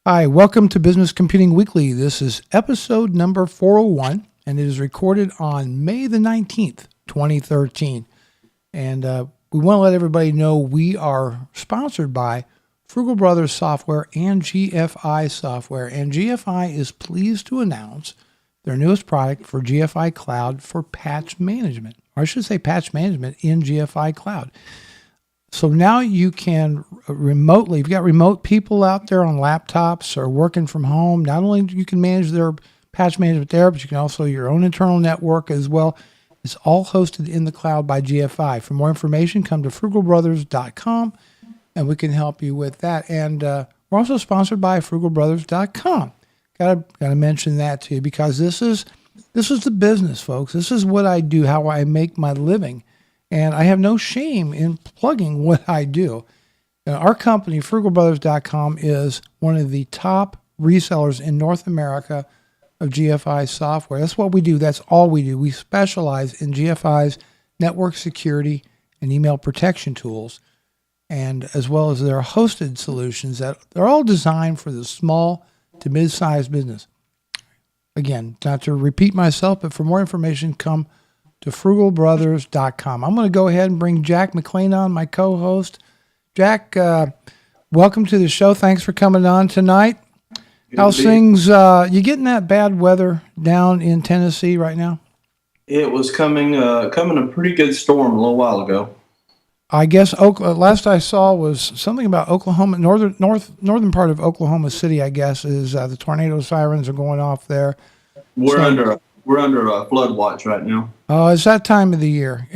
Hi, welcome to Business Computing Weekly. This is episode number 401, and it is recorded on May the 19th, 2013. And we want to let everybody know we are sponsored by Frugal Brothers Software and GFI Software. And GFI is pleased to announce their newest product for GFI Cloud for patch management. Or I should say patch management in GFI Cloud. So now you can remotely, if you've got remote people out there on laptops or working from home, not only you can manage their patch management there, but you can also your own internal network as well. It's all hosted in the cloud by GFI. For more information, come to frugalbrothers.com and we can help you with that. And we're also sponsored by frugalbrothers.com. Gotta mention that to you because this is the business, folks. This is what I do, how I make my living. And I have no shame in plugging what I do. Our company, frugalbrothers.com, is one of the top resellers in North America of GFI software. That's what we do. That's all we do. We specialize in GFI's network security and email protection tools, and as well as their hosted solutions that they're all designed for the small to mid-sized business. Again, not to repeat myself, but for more information, come to frugalbrothers.com. I'm going to go ahead and bring Jack McLean on, my co-host. Jack, welcome to the show. Thanks for coming on tonight. How's things? You getting that bad weather down in Tennessee right now? It was coming a pretty good storm a little while ago. I guess last I saw was something about Oklahoma, northern part of Oklahoma City. I guess is the tornado sirens are going off there. We're under a flood watch right now. Oh, it's that time of the year.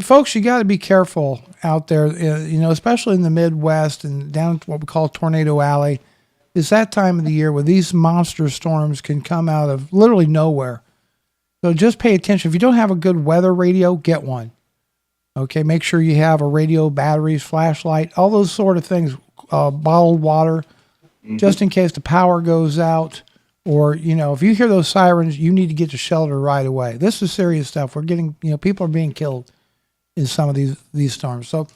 Folks, you got to be careful out there, especially in the Midwest and down to what we call Tornado Alley. It's that time of the year where these monster storms can come out of literally nowhere. So just pay attention. If you don't have a good weather radio, get one. Okay, make sure you have a radio, batteries, flashlight, all those sort of things, bottled water, just in case the power goes out. Or, if you hear those sirens, you need to get to shelter right away. This is serious stuff. We're getting, people are being killed in some of these storms. So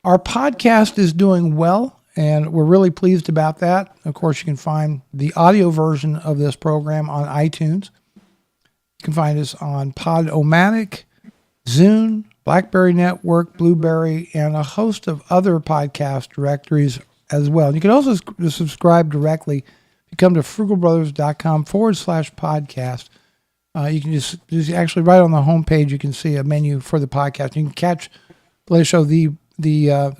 our podcast is doing well, and we're really pleased about that. Of course, you can find the audio version of this program on iTunes. You can find us on Podomatic, Zune, BlackBerry Network, Blueberry, and a host of other podcast directories as well. You can also subscribe directly. You come to frugalbrothers.com/podcast. You can just actually right on the homepage, you can see a menu for the podcast. You can catch the show. The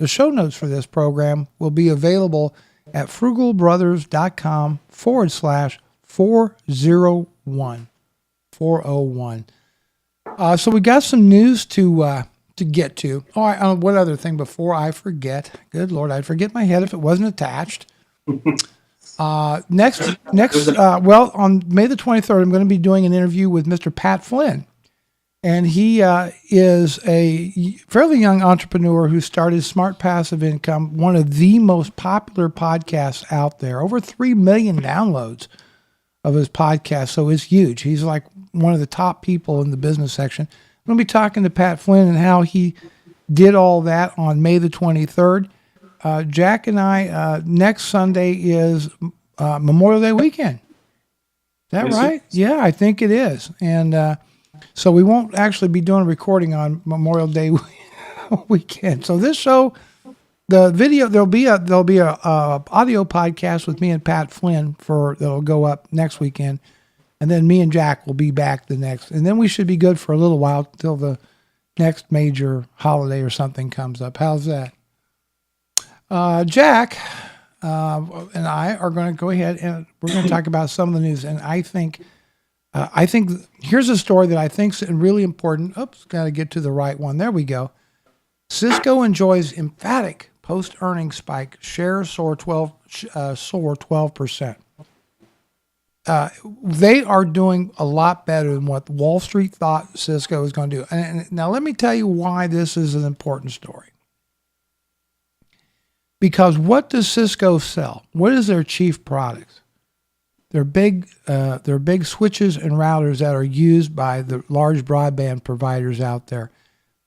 show notes for this program will be available at frugalbrothers.com/401. 401. So we got some news to get to. Oh, one other thing before I forget. Good Lord, I'd forget my head if it wasn't attached. Next, on May the 23rd, I'm going to be doing an interview with Mr. Pat Flynn. And he is a fairly young entrepreneur who started Smart Passive Income, one of the most popular podcasts out there. Over 3 million downloads of his podcast, so it's huge. He's like one of the top people in the business section. I'm going to be talking to Pat Flynn and how he did all that on May the 23rd. Jack and I, next Sunday is Memorial Day weekend. Is that right? Yeah, I think it is. And so we won't actually be doing a recording on Memorial Day weekend. So this show, the video, there'll be a audio podcast with me and Pat Flynn that'll go up next weekend. And then me and Jack will be back the next. And then we should be good for a little while till the next major holiday or something comes up. How's that? Jack and I are going to go ahead and we're going to talk about some of the news. And I think here's a story that I think is really important. Oops, got to get to the right one. There we go. Cisco enjoys emphatic post-earnings spike. Shares soar 12%. They are doing a lot better than what Wall Street thought Cisco was going to do. And now let me tell you why this is an important story. Because what does Cisco sell? What is their chief products? They're big switches and routers that are used by the large broadband providers out there.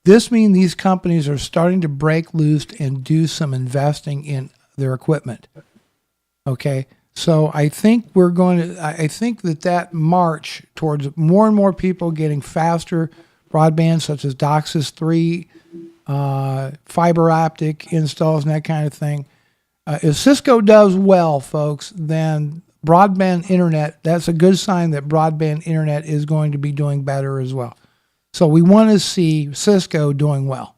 This means these companies are starting to break loose and do some investing in their equipment. Okay, So I think I think that march towards more and more people getting faster broadband, such as DOCSIS 3, fiber optic installs and that kind of thing. If Cisco does well, folks, then broadband internet, that's a good sign that broadband internet is going to be doing better as well. So we want to see Cisco doing well.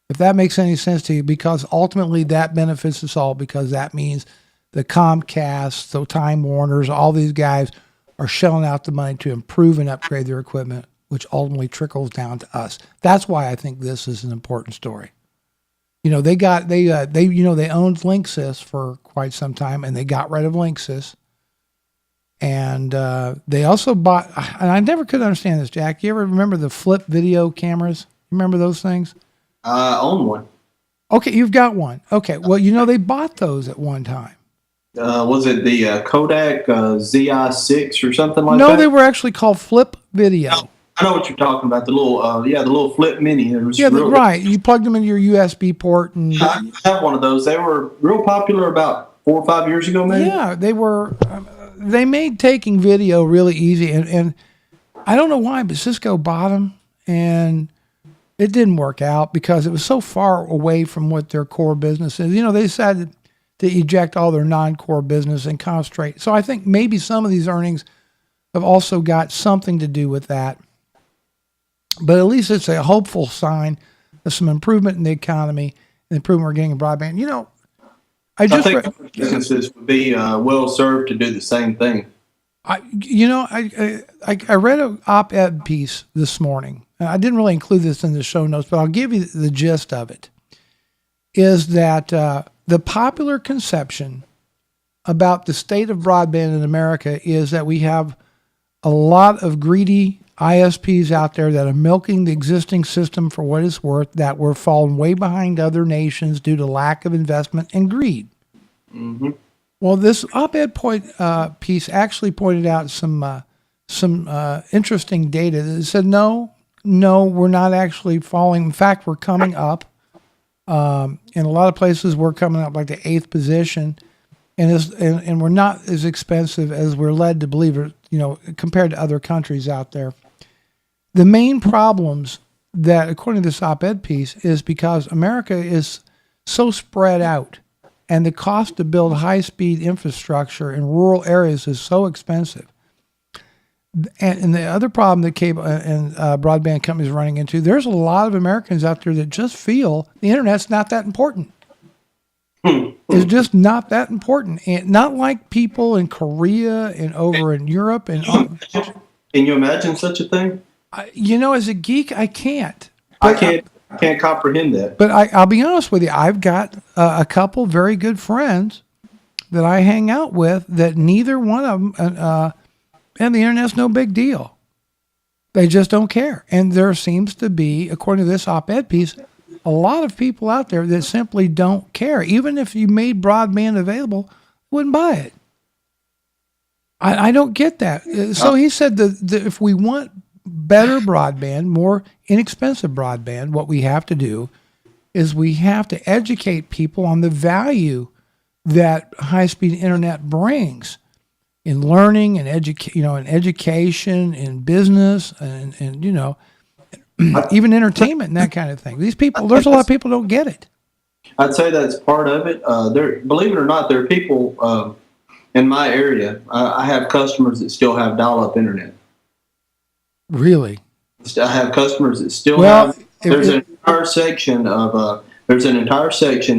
If that makes any sense to you, because ultimately that benefits us all, because that means the Comcast, the Time Warners, all these guys are shelling out the money to improve and upgrade their equipment, which ultimately trickles down to us. That's why I think this is an important story. They owned Linksys for quite some time, and they got rid of Linksys. And they also bought, and I never could understand this, Jack. You ever remember the flip video cameras? Remember those things? I own one. Okay, you've got one. Okay, well, they bought those at one time. Was it the Kodak ZI6 or something like that? No, they were actually called flip video. I know what you're talking about. The little flip mini. Right. You plugged them into your USB port, and I have one of those. They were real popular about 4 or 5 years ago, maybe. Yeah, they were. They made taking video really easy, and I don't know why, but Cisco bought them, and it didn't work out because it was so far away from what their core business is. They decided to eject all their non-core business and concentrate. So I think maybe some of these earnings have also got something to do with that. But at least it's a hopeful sign of some improvement in the economy and improvement we're getting in broadband. I think businesses would be well served to do the same thing. I read an op-ed piece this morning. I didn't really include this in the show notes, but I'll give you the gist of it. Is that the popular conception about the state of broadband in America is that we have a lot of greedy ISPs out there that are milking the existing system for what it's worth, that we're falling way behind other nations due to lack of investment and greed. Mm-hmm. Well, this op-ed piece actually pointed out some interesting data that said, no, we're not actually falling. In fact, we're coming up. In a lot of places, we're coming up like the 8th position, and we're not as expensive as we're led to believe, compared to other countries out there. The main problems that, according to this op-ed piece, is because America is so spread out, and the cost to build high-speed infrastructure in rural areas is so expensive. And the other problem that cable and broadband companies are running into, there's a lot of Americans out there that just feel the internet's not that important. It's just not that important. And not like people in Korea and over in Europe. Can you imagine such a thing? As a geek, I can't. I can't comprehend that. But I'll be honest with you. I've got a couple very good friends that I hang out with that neither one of them, and the internet's no big deal. They just don't care. And there seems to be, according to this op-ed piece, a lot of people out there that simply don't care. Even if you made broadband available, wouldn't buy it. I don't get that. So he said that if we want better broadband, more inexpensive broadband, what we have to do is we have to educate people on the value that high-speed internet brings in learning and education, in business, and even entertainment and that kind of thing. There's a lot of people don't get it. I'd say that's part of it. Believe it or not, there are people in my area. I have customers that still have dial-up internet. Really? I have customers that still have. There's an entire section.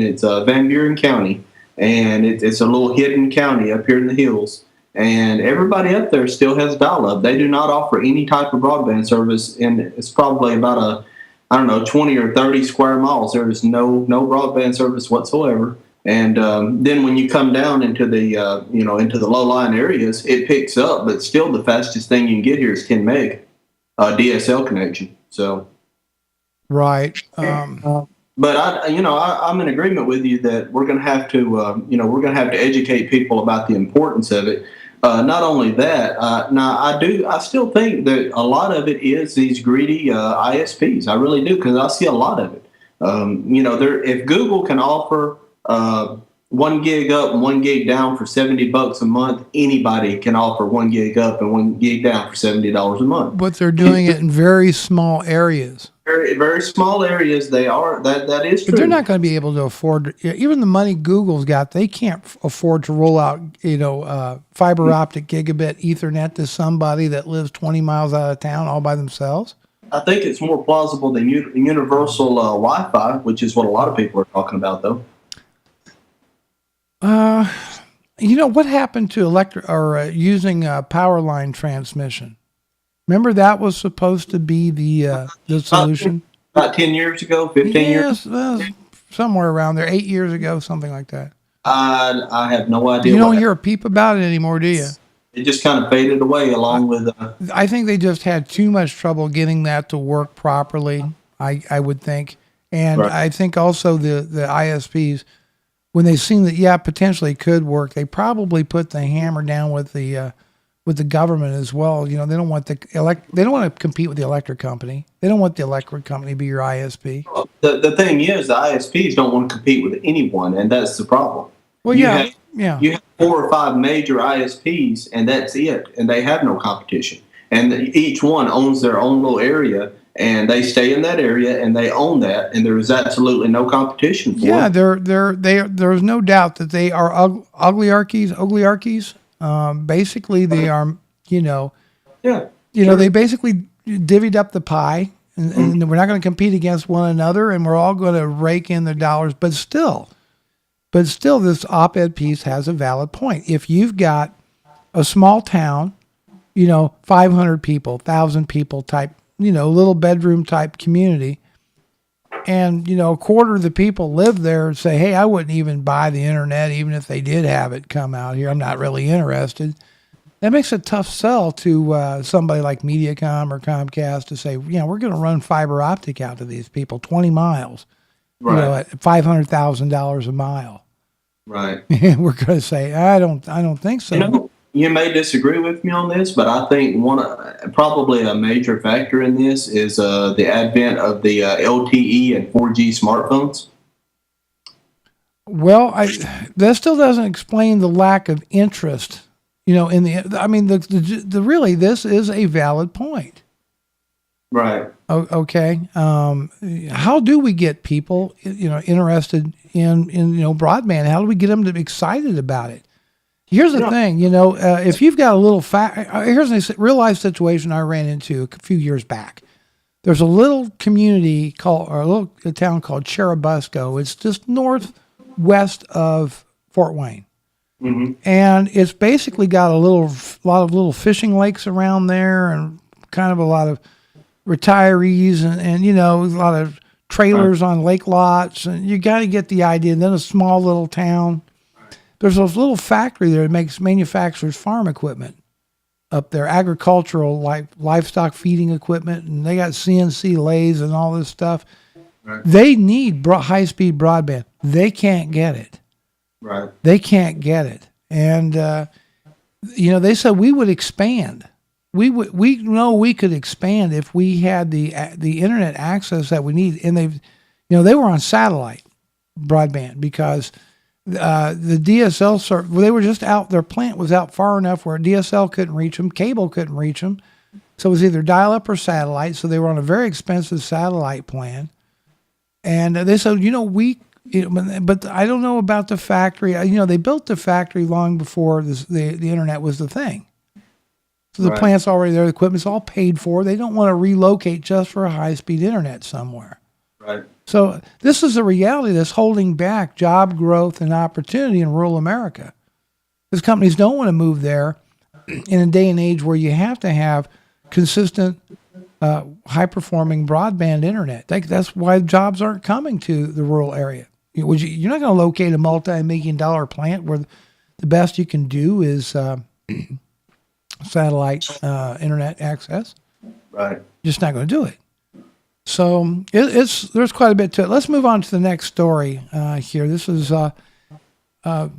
It's Van Buren County, and it's a little hidden county up here in the hills. And everybody up there still has dial-up. They do not offer any type of broadband service, and it's probably about 20 or 30 square miles. There is no broadband service whatsoever. And then when you come down into the into the low-lying areas, it picks up. But still, the fastest thing you can get here is 10 meg DSL connection. So, right. But I'm in agreement with you that we're going to have to educate people about the importance of it. Not only that, I still think that a lot of it is these greedy ISPs. I really do, because I see a lot of it. If Google can offer 1 gig up and 1 gig down for $70 a month. Anybody can offer 1 gig up and 1 gig down for $70 a month. But they're doing it in very small areas. Very, very small areas. They are that is true. But they're not going to be able to afford even the money Google's got. They can't afford to roll out, fiber optic gigabit Ethernet to somebody that lives 20 miles out of town all by themselves. I think it's more plausible than universal Wi-Fi, which is what a lot of people are talking about, though. What happened to using power line transmission? Remember that was supposed to be the solution? About 10 years ago, 15 years? Somewhere around there, 8 years ago, something like that. I have no idea. You don't hear a peep about it anymore, do you? It just kind of faded away along with... I think they just had too much trouble getting that to work properly, I would think. And right. I think also the ISPs, when they seen that, potentially it could work, they probably put the hammer down with the government as well. They don't want they don't want to compete with the electric company. They don't want the electric company to be your ISP. The thing is, the ISPs don't want to compete with anyone, and that's the problem. Well, you have 4 or 5 major ISPs, and that's it, and they have no competition. And each one owns their own little area, and they stay in that area, and they own that, and there is absolutely no competition for it. There's no doubt that they are oligarchies. Basically, they are, they basically divvied up the pie, and we're not going to compete against one another, and we're all going to rake in the dollars. But still, this op-ed piece has a valid point. If you've got a small town, 500 people, 1,000 people type, little bedroom type community, and, a quarter of the people live there and say, hey, I wouldn't even buy the internet even if they did have it come out here. I'm not really interested. That makes a tough sell to somebody like Mediacom or Comcast to say, we're going to run fiber optic out to these people 20 miles, at $500,000 a mile. Right. We're going to say, I don't think so. You may disagree with me on this, but I think probably a major factor in this is the advent of the LTE and 4G smartphones. Well, that still doesn't explain the lack of interest. Really, this is a valid point. Right. Okay. How do we get people, interested in broadband? How do we get them to be excited about it? Here's the thing, if you've got a little here's a real life situation I ran into a few years back. There's a little community a town called Churubusco. It's just northwest of Fort Wayne. Mm-hmm. And it's basically got a lot of little fishing lakes around there and kind of a lot of retirees and a lot of trailers on lake lots. And you got to get the idea. And then a small little town. There's a little factory there that manufactures farm equipment up there, agricultural, like livestock feeding equipment, and they got CNC lathes and all this stuff. Right. They need high-speed broadband. They can't get it. Right. They can't get it. And, they said we would expand. We know we could expand if we had the internet access that we need. And they were on satellite broadband because the DSL they were just out. Their plant was out far enough where DSL couldn't reach them, cable couldn't reach them, so it was either dial up or satellite. So they were on a very expensive satellite plan, and they said, but I don't know about the factory. They built the factory long before the internet was the thing. So the plant's already there, the equipment's all paid for. They don't want to relocate just for a high speed internet somewhere. Right. So this is a reality that's holding back job growth and opportunity in rural America. Because companies don't want to move there in a day and age where you have to have consistent, high-performing broadband internet. That's why jobs aren't coming to the rural area. You're not going to locate a multi-million-dollar plant where the best you can do is satellite internet access. Right. Just not going to do it. So there's quite a bit to it. Let's move on to the next story here. This is I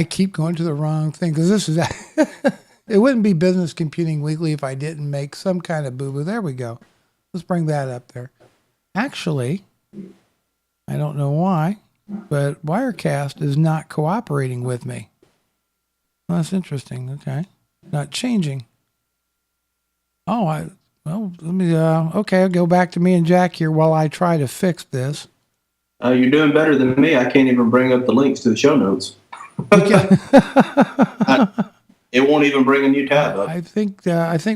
keep going to the wrong thing because this is it wouldn't be Business Computing Weekly if I didn't make some kind of boo-boo. There we go. Let's bring that up there. Actually, I don't know why. but Wirecast is not cooperating with me. Well, that's interesting. Okay. Not changing. Oh, let me, okay, I'll go back to me and Jack here while I try to fix this. You're doing better than me. I can't even bring up the links to the show notes. It won't even bring a new tab up. I think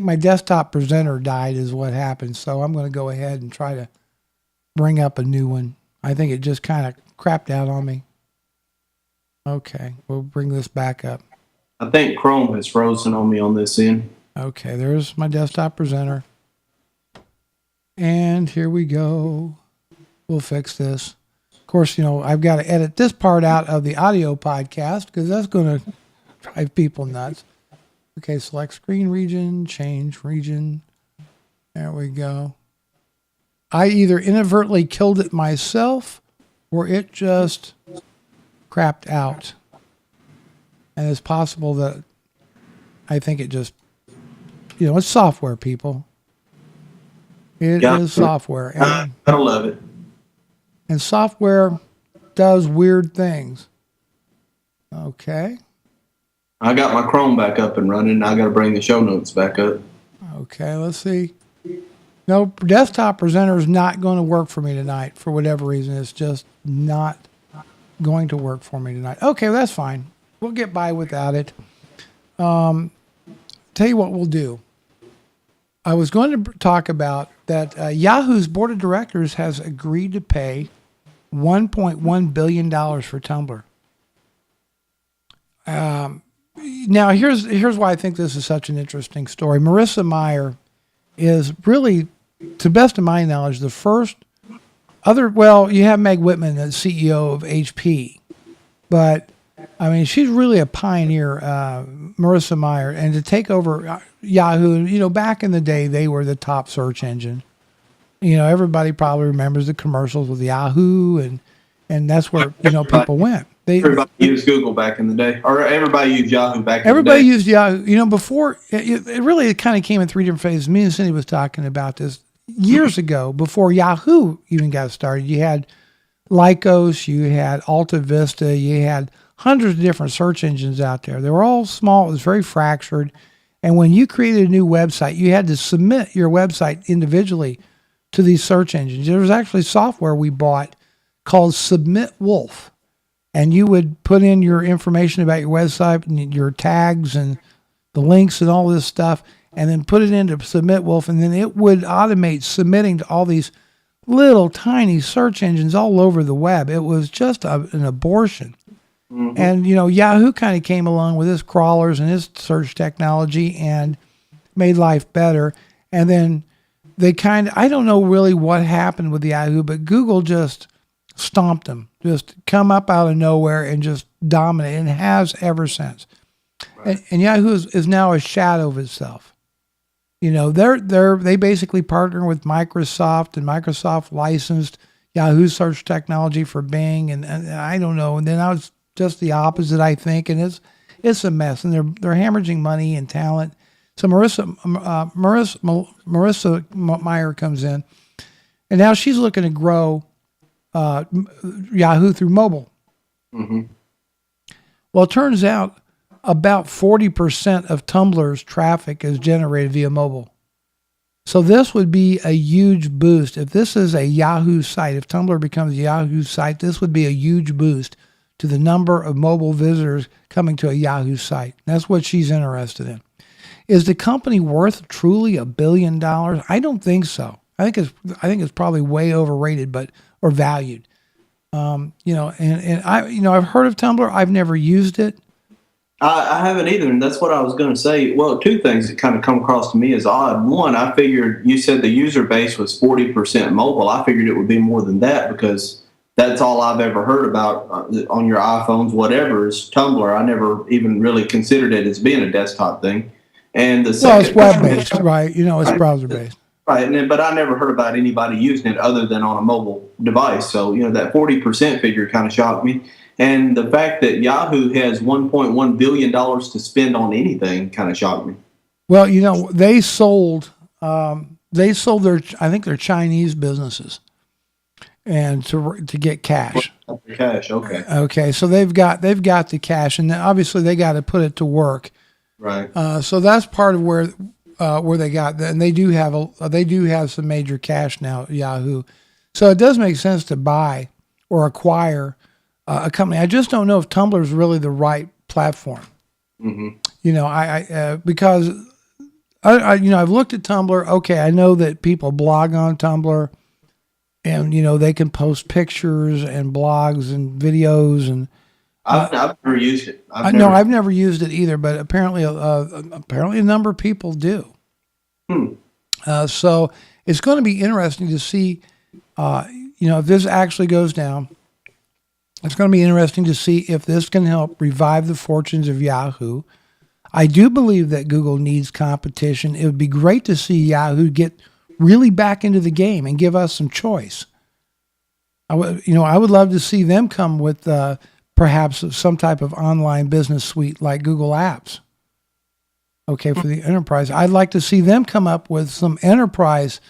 my desktop presenter died is what happened. So I'm going to go ahead and try to bring up a new one. I think it just kind of crapped out on me. Okay, we'll bring this back up. I think Chrome has frozen on me on this end. Okay, there's my desktop presenter. And here we go. We'll fix this. Of course, I've got to edit this part out of the audio podcast because that's going to drive people nuts. Okay, select screen region, change region. There we go. I either inadvertently killed it myself or it just crapped out. And it's possible that I think it just, it's software, people. It is software. And, I love it. And software does weird things. Okay. I got my Chrome back up and running. I got to bring the show notes back up. Okay, let's see. No, desktop presenter is not going to work for me tonight for whatever reason. It's just not going to work for me tonight. Okay, well, that's fine. We'll get by without it. Tell you what we'll do. I was going to talk about that Yahoo's board of directors has agreed to pay $1.1 billion for Tumblr. Now, here's why I think this is such an interesting story. Marissa Mayer is really, to the best of my knowledge, the first you have Meg Whitman, the CEO of HP, but I mean, she's really a pioneer, Marissa Mayer, and to take over Yahoo, back in the day, they were the top search engine. Everybody probably remembers the commercials with Yahoo, and that's where, people went. Everybody used Google back in the day, or everybody used Yahoo back in the day. Everybody used Yahoo. Before, it kind of came in three different phases. Me and Cindy was talking about this years ago, before Yahoo even got started. You had Lycos, you had Alta Vista, you had hundreds of different search engines out there. They were all small. It was very fractured. And when you created a new website, you had to submit your website individually to these search engines. There was actually software we bought called Submit Wolf. And you would put in your information about your website and your tags and the links and all this stuff, and then put it into Submit Wolf, and then it would automate submitting to all these little tiny search engines all over the web. It was just an abortion. Mm-hmm. And, Yahoo kind of came along with his crawlers and his search technology and made life better. And then they I don't know really what happened with Yahoo, but Google just stomped them, just come up out of nowhere and just dominate, and has ever since. Right. And Yahoo is now a shadow of itself. They basically partner with Microsoft, and Microsoft licensed Yahoo search technology for Bing, and I don't know. And then now it's just the opposite, I think, and it's a mess. And they're hemorrhaging money and talent. So Marissa Mayer comes in, and now she's looking to grow Yahoo through mobile. Mm-hmm. Well, it turns out about 40% of Tumblr's traffic is generated via mobile. So this would be a huge boost. If this is a Yahoo site, if Tumblr becomes a Yahoo site, this would be a huge boost to the number of mobile visitors coming to a Yahoo site. That's what she's interested in. Is the company worth truly $1 billion? I don't think so. I think it's probably way overrated, or valued. And I've heard of Tumblr. I've never used it. I haven't either, and that's what I was going to say. Well, two things that kind of come across to me as odd. One, I figured you said the user base was 40% mobile. I figured it would be more than that because that's all I've ever heard about on your iPhones, whatever, is Tumblr. I never even really considered it as being a desktop thing. And the second, it's web-based, right? It's browser-based. Right, but I never heard about anybody using it other than on a mobile device. So, that 40% figure kind of shocked me. And the fact that Yahoo has $1.1 billion to spend on anything kind of shocked me. Well, they sold their Chinese businesses. and to get cash. Cash, okay. Okay, so they've got the cash, and obviously they got to put it to work. Right. So that's part of where they got that, and they do have some major cash now at Yahoo. So it does make sense to buy or acquire a company. I just don't know if Tumblr is really the right platform. Mm-hmm. You know, because I've looked at Tumblr. Okay, I know that people blog on Tumblr, and they can post pictures and blogs and videos and. I've never used it. I've never used it either, but apparently a number of people do. So it's going to be interesting to see, if this actually goes down. It's going to be interesting to see if this can help revive the fortunes of Yahoo. I do believe that Google needs competition. It would be great to see Yahoo get really back into the game and give us some choice. I would love to see them come with perhaps some type of online business suite like Google Apps. Okay, for the enterprise. I'd like to see them come up with some enterprise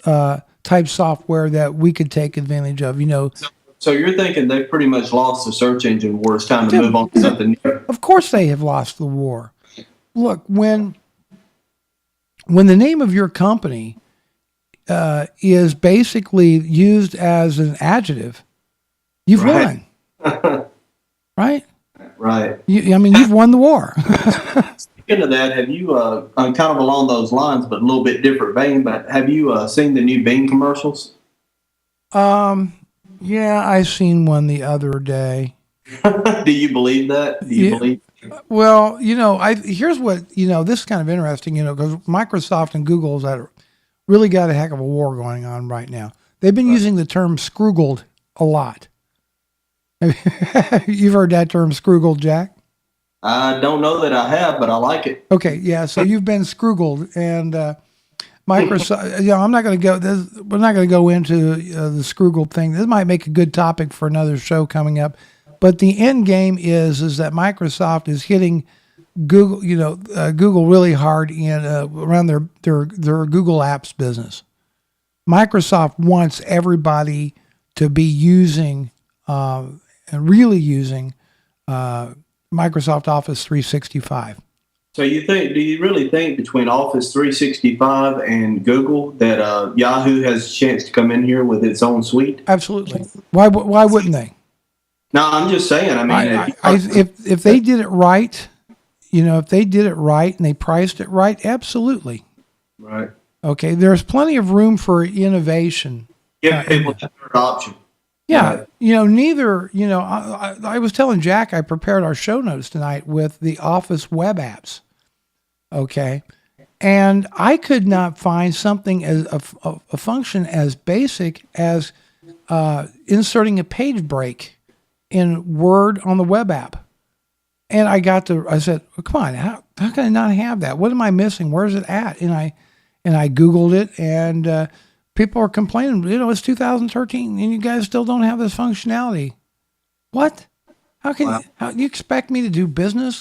type software that we could take advantage of, So you're thinking they've pretty much lost the search engine war. It's time to move on to something new. Of course they have lost the war. Look, when the name of your company is basically used as an adjective, you've won. Right? Right. You've won the war. Speaking of that, have you, kind of along those lines, but a little bit different vein, but have you seen the new Bing commercials? Yeah, I seen one the other day. Do you believe that? Do you believe? Well, here's what, this is kind of interesting, because Microsoft and Google have really got a heck of a war going on right now. They've been using the term scroogled a lot. You've heard that term, scroogled, Jack? I don't know that I have, but I like it. Okay, yeah. So you've been scroogled, and Microsoft. I'm not going to go. We're not going to go into the scroogled thing. This might make a good topic for another show coming up. But the end game is that Microsoft is hitting Google. Google really hard in around their Google Apps business. Microsoft wants everybody to be using. And really using Microsoft Office 365. So do you really think between Office 365 and Google that Yahoo has a chance to come in here with its own suite? Absolutely. Why wouldn't they? No, I'm just saying. If they did it right, if they did it right and they priced it right, absolutely. Right. Okay. There's plenty of room for innovation. Give people that third option. Yeah, I was telling Jack I prepared our show notes tonight with the Office web apps, okay? And I could not find something as a function as basic as inserting a page break in Word on the web app. And I said, well, come on, how can I not have that? What am I missing? Where's it at? And I Googled it, and people are complaining, it's 2013 and you guys still don't have this functionality. What? How you expect me to do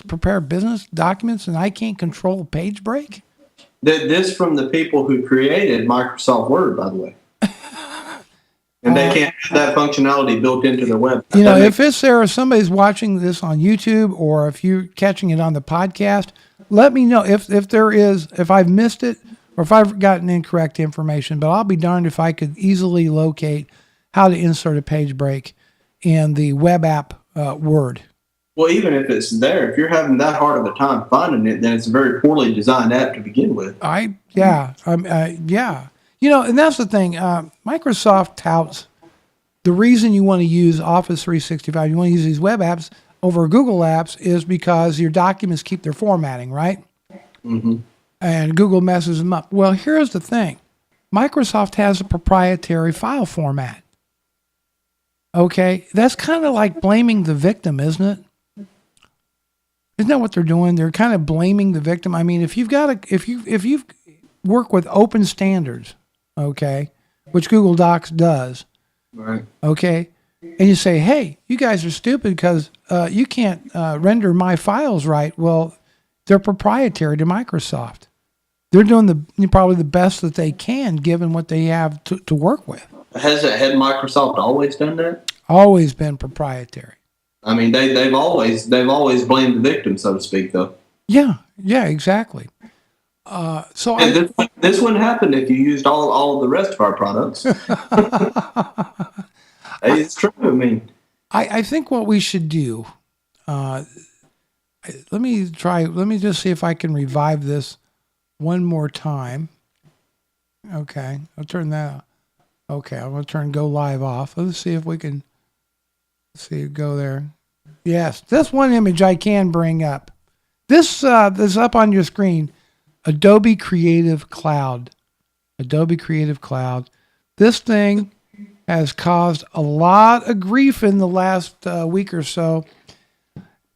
prepare business documents, and I can't control a page break? This from the people who created Microsoft Word, by the way. And they can't have that functionality built into their web. If somebody's watching this on YouTube, or if you're catching it on the podcast, let me know if I've missed it, or if I've gotten incorrect information. But I'll be darned if I could easily locate how to insert a page break in the web app Word. Well, even if it's there, if you're having that hard of a time finding it, then it's a very poorly designed app to begin with. Yeah. And that's the thing. Microsoft touts the reason you want to use Office 365, you want to use these web apps over Google Apps, is because your documents keep their formatting, right? Mm-hmm. And Google messes them up. Well, here's the thing. Microsoft has a proprietary file format. Okay? That's kind of like blaming the victim, isn't it? Isn't that what they're doing? They're kind of blaming the victim. I mean, if you work with open standards, okay, which Google Docs does, right? Okay, and you say, hey, you guys are stupid because you can't render my files right. Well, they're proprietary to Microsoft. They're doing probably the best that they can given what they have to work with. Had Microsoft always done that? Always been proprietary. I mean, they've always blamed the victim, so to speak, though. Yeah, exactly. So And this wouldn't happen if you used all of the rest of our products. It's true. I mean, I think what we should do. Uh, let me try. Let me just see if I can revive this one more time. Okay, I'll turn that. Okay, I'm gonna turn go live off. Let's see if we can see it go there. Yes, this one image I can bring up. This is up on your screen. Adobe Creative Cloud. Adobe Creative Cloud. This thing has caused a lot of grief in the last week or so.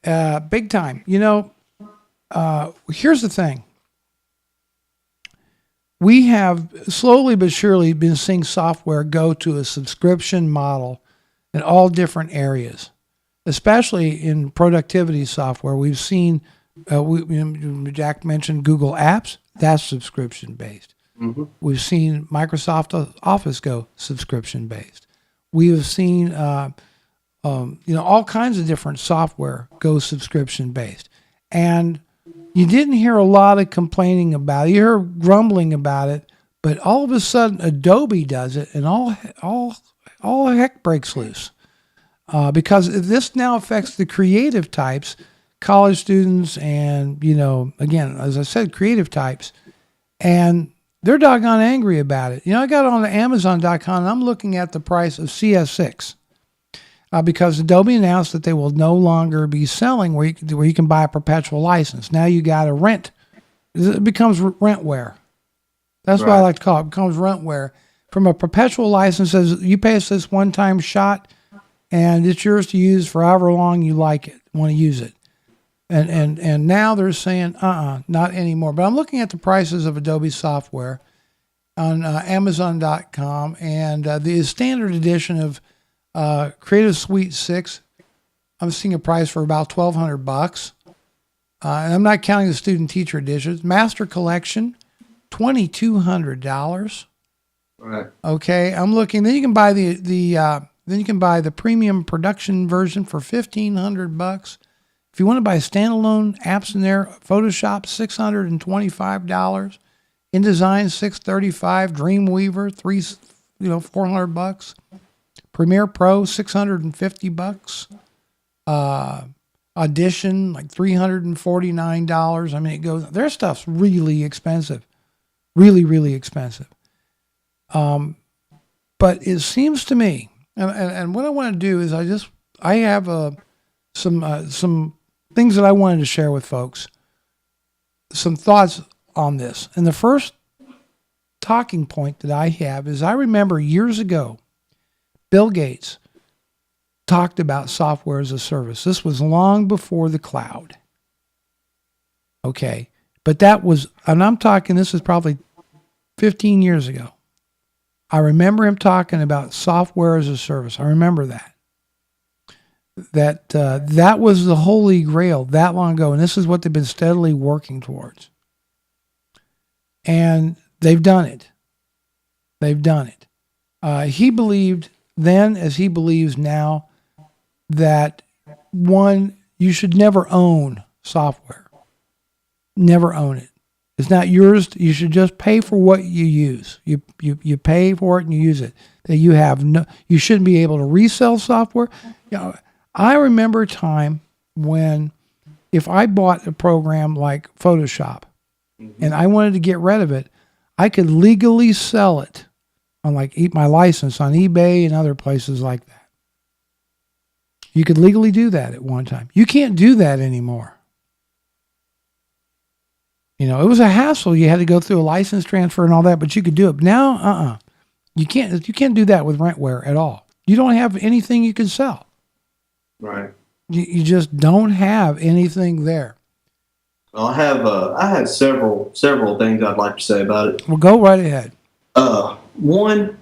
Big time. You know, here's the thing. We have slowly but surely been seeing software go to a subscription model in all different areas, especially in productivity software. We've seen, Jack mentioned Google Apps, that's subscription based. Mm-hmm. We've seen Microsoft Office go subscription based. We have seen, all kinds of different software go subscription based. And you didn't hear a lot of complaining about it. You hear grumbling about it, but all of a sudden Adobe does it, and all heck breaks loose. Because this now affects the creative types, college students, and again, as I said, creative types, and they're doggone angry about it. I got on Amazon.com and I'm looking at the price of CS6. Because Adobe announced that they will no longer be selling where you can buy a perpetual license. Now you got to rent. It becomes rentware. That's what I like to call it. It becomes rentware. From a perpetual license, says you pay us this one-time shot, and it's yours to use for however long you like it, want to use it. And now they're saying, not anymore. But I'm looking at the prices of Adobe software on Amazon.com, and the standard edition of Creative Suite 6, I'm seeing a price for about $1,200. And I'm not counting the student teacher editions. Master Collection, $2,200. Right. Okay, I'm looking. Then you can buy the premium production version for $1,500. If you want to buy standalone apps in there, Photoshop $625, InDesign $635, Dreamweaver $400. Premiere Pro, $650. Audition, like $349. I mean, it goes. Their stuff's really expensive, really, really expensive. But it seems to me, and what I want to do is I have some things that I wanted to share with folks. Some thoughts on this, and the first talking point that I have is I remember years ago, Bill Gates talked about software as a service. This was long before the cloud. Okay. But and I'm talking, this is probably 15 years ago. I remember him talking about software as a service. I remember that. That was the holy grail that long ago. And this is what they've been steadily working towards. And they've done it. They've done it. He believed then, as he believes now, that one, you should never own software. Never own it. It's not yours. You should just pay for what you use. You pay for it and you use it. That you shouldn't be able to resell software. I remember a time when if I bought a program like Photoshop and I wanted to get rid of it, I could legally sell it on my license on eBay and other places like that. You could legally do that at one time. You can't do that anymore. It was a hassle. You had to go through a license transfer and all that, but you could do it. Now, you can't do that with rentware at all. You don't have anything you can sell. Right. You just don't have anything there. Well, I have several things I'd like to say about it. Well, go right ahead. One,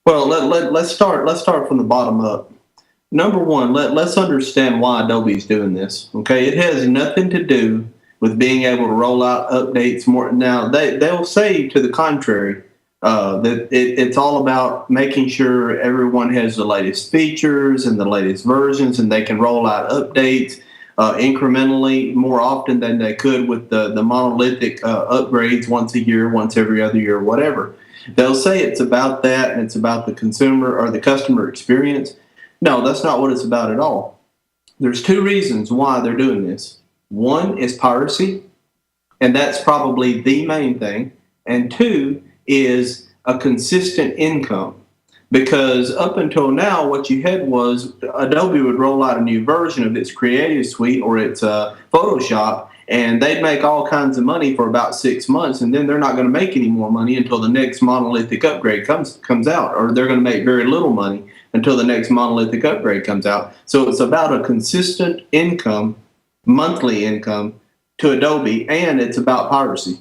well, let's start from the bottom up. Number one, let's understand why Adobe's doing this. Okay, it has nothing to do with being able to roll out updates more. Now they'll say to the contrary, It's all about making sure everyone has the latest features and the latest versions, and they can roll out updates incrementally more often than they could with the monolithic upgrades once a year, once every other year, whatever. They'll say it's about that and it's about the consumer or the customer experience. No, that's not what it's about at all. There's two reasons why they're doing this. One is piracy, and that's probably the main thing. And two is a consistent income. Because up until now, what you had was Adobe would roll out a new version of its Creative Suite or its Photoshop, and they'd make all kinds of money for about 6 months, and then they're not going to make any more money until the next monolithic upgrade comes out, or they're going to make very little money until the next monolithic upgrade comes out. So it's about a consistent income, monthly income to Adobe, and it's about piracy.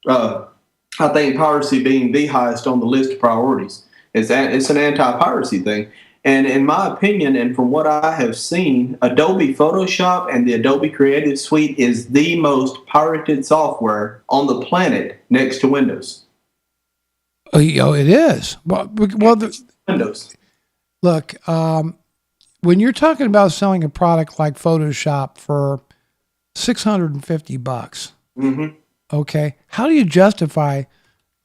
I think piracy being the highest on the list of priorities. It's an anti-piracy thing. And in my opinion, and from what I have seen, Adobe Photoshop and the Adobe Creative Suite is the most pirated software on the planet next to Windows. Oh, it is. Well, Windows. Look, when you're talking about selling a product like Photoshop for $650, Mm-hmm. okay, how do you justify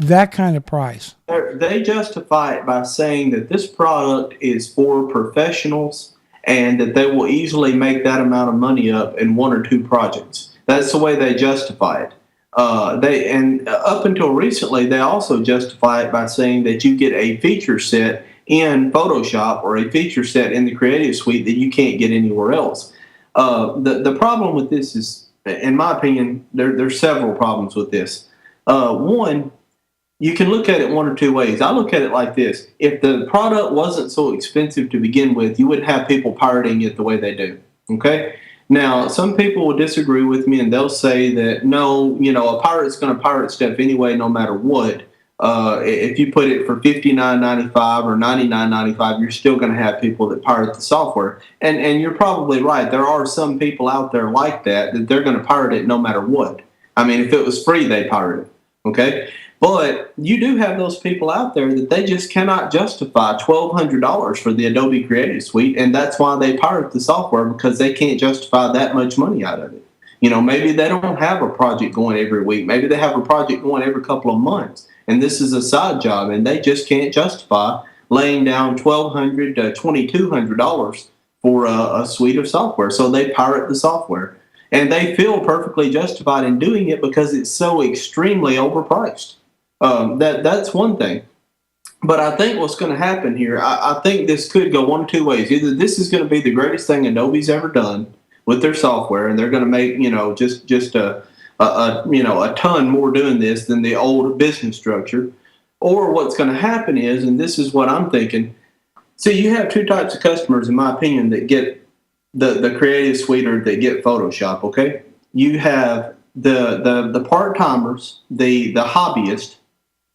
that kind of price? They justify it by saying that this product is for professionals and that they will easily make that amount of money up in one or two projects. That's the way they justify it. Up until recently, they also justify it by saying that you get a feature set in Photoshop or a feature set in the Creative Suite that you can't get anywhere else. The problem with this is, in my opinion, there's several problems with this. One, you can look at it one or two ways. I look at it like this. If the product wasn't so expensive to begin with, you wouldn't have people pirating it the way they do. Okay? Now, some people will disagree with me and they'll say that, no, a pirate's going to pirate stuff anyway, no matter what. If you put it for $59.95 or $99.95, you're still going to have people that pirate the software. And you're probably right. There are some people out there like that they're going to pirate it no matter what. I mean, if it was free, they pirate it. Okay? But you do have those people out there that they just cannot justify $1,200 for the Adobe Creative Suite, and that's why they pirate the software, because they can't justify that much money out of it. Maybe they don't have a project going every week. Maybe they have a project going every couple of months, and this is a side job, and they just can't justify laying down $1,200 to $2,200 for a suite of software. So they pirate the software, and they feel perfectly justified in doing it because it's so extremely overpriced. That's one thing. But I think what's going to happen here, I think this could go one of two ways. Either this is going to be the greatest thing Adobe's ever done with their software, and they're going to make just a ton more doing this than the old business structure. Or what's going to happen is, and this is what I'm thinking. So you have two types of customers, in my opinion, that get the Creative Suite or that get Photoshop. Okay, you have the part timers, the hobbyists,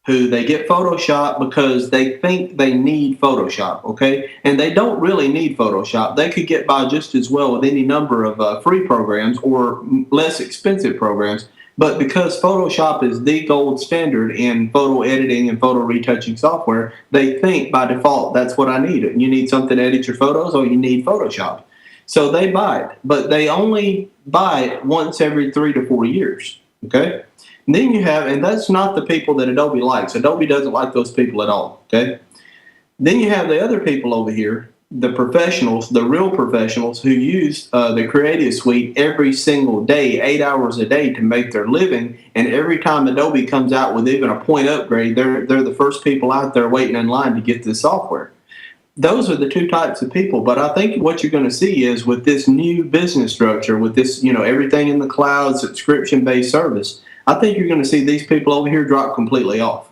who they get Photoshop because they think they need Photoshop, okay? And they don't really need Photoshop. They could get by just as well with any number of free programs or less expensive programs. But because Photoshop is the gold standard in photo editing and photo retouching software, they think by default, that's what I need. You need something to edit your photos, or you need Photoshop. So they buy it, but they only buy it once every 3 to 4 years, okay? And then you have, and that's not the people that Adobe likes. Adobe doesn't like those people at all, okay? Then you have the other people over here, the professionals, the real professionals who use the Creative Suite every single day, 8 hours a day to make their living. And every time Adobe comes out with even a point upgrade, they're the first people out there waiting in line to get this software. Those are the two types of people. But I think what you're going to see is with this new business structure, with this, everything in the cloud, subscription-based service, I think you're going to see these people over here drop completely off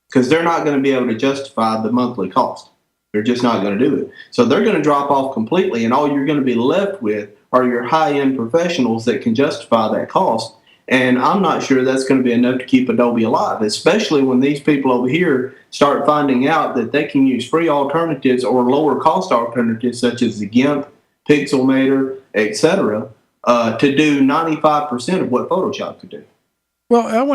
because they're not going to be able to justify the monthly cost. They're just not going to do it. So they're going to drop off completely, and all you're going to be left with are your high-end professionals that can justify that cost. And I'm not sure that's going to be enough to keep Adobe alive, especially when these people over here start finding out that they can use free alternatives or lower-cost alternatives such as the GIMP, Pixelmator, etc., to do 95% of what Photoshop could do. Well, I'm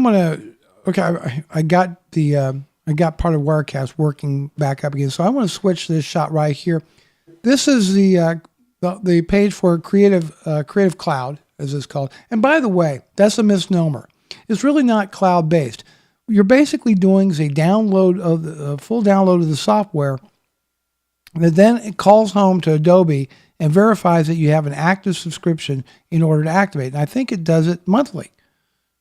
going to okay, I got I got part of Wirecast working back up again. So I want to switch this shot right here. This is the page for Creative Cloud, as it's called. And by the way, that's a misnomer. It's really not cloud based. You're basically doing is a download of the full download of the software that then it calls home to Adobe and verifies that you have an active subscription in order to activate. And I think it does it monthly,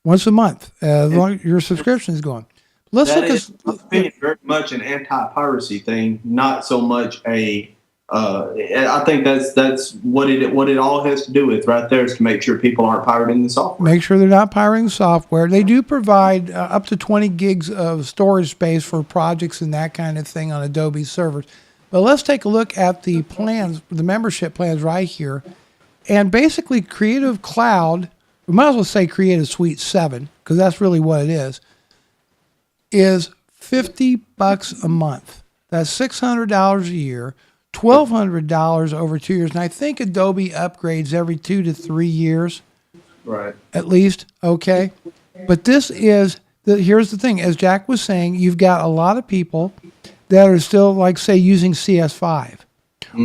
once a month, as long as your subscription is going. Let's that look is, at very much an anti-piracy thing, not so much a. I think that's what it all has to do with right there is to make sure people aren't pirating the software. make sure they're not pirating software. They do provide up to 20 gigs of storage space for projects and that kind of thing on Adobe servers. But let's take a look at the plans, the membership plans right here. And basically Creative Cloud, we might as well say Creative Suite 7, because that's really what it is $50 a month. That's $600 a year, $1,200 over 2 years. And I think Adobe upgrades every 2 to 3 years. Right. At least, okay? But this is, here's the thing. As Jack was saying, you've got a lot of people that are still, like, say, using CS5.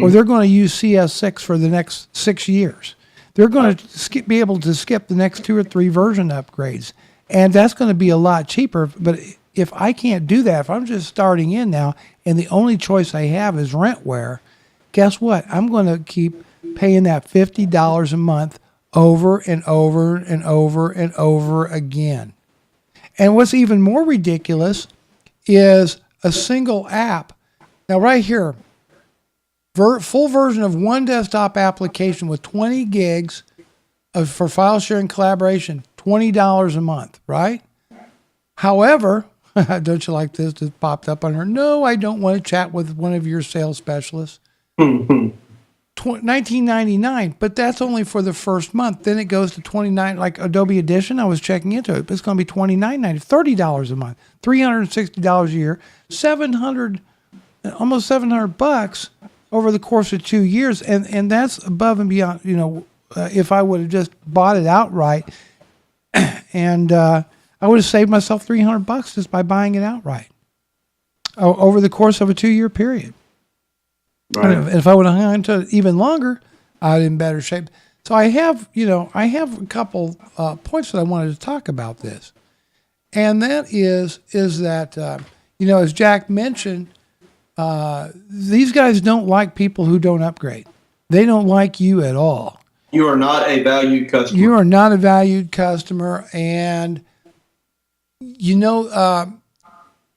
Or they're going to use CS6 for the next 6 years. They're going to be able to skip the next 2 or 3 version upgrades. And that's going to be a lot cheaper. But if I can't do that, if I'm just starting in now and the only choice I have is Rentalware, guess what? I'm going to keep paying that $50 a month over and over and over and over again. And what's even more ridiculous is a single app. Now, right here, full version of one desktop application with 20 gigs for file sharing collaboration, $20 a month, right? However, don't you like this? Just popped up on her. No, I don't want to chat with one of your sales specialists. $19.99, but that's only for the first month. Then it goes to $29, like Adobe Edition. I was checking into it. It's going to be $29.90, $30 a month, $360 a year, almost $700 over the course of 2 years, and that's above and beyond. You know, if I would have just bought it outright, and I would have saved myself $300 just by buying it outright over the course of a 2 year period. Right. And if I would have hung on to it even longer, I'd be in better shape. So I have a couple points that I wanted to talk about this, and that is that as Jack mentioned, these guys don't like people who don't upgrade. They don't like you at all. You are not a valued customer. You are not a valued customer, and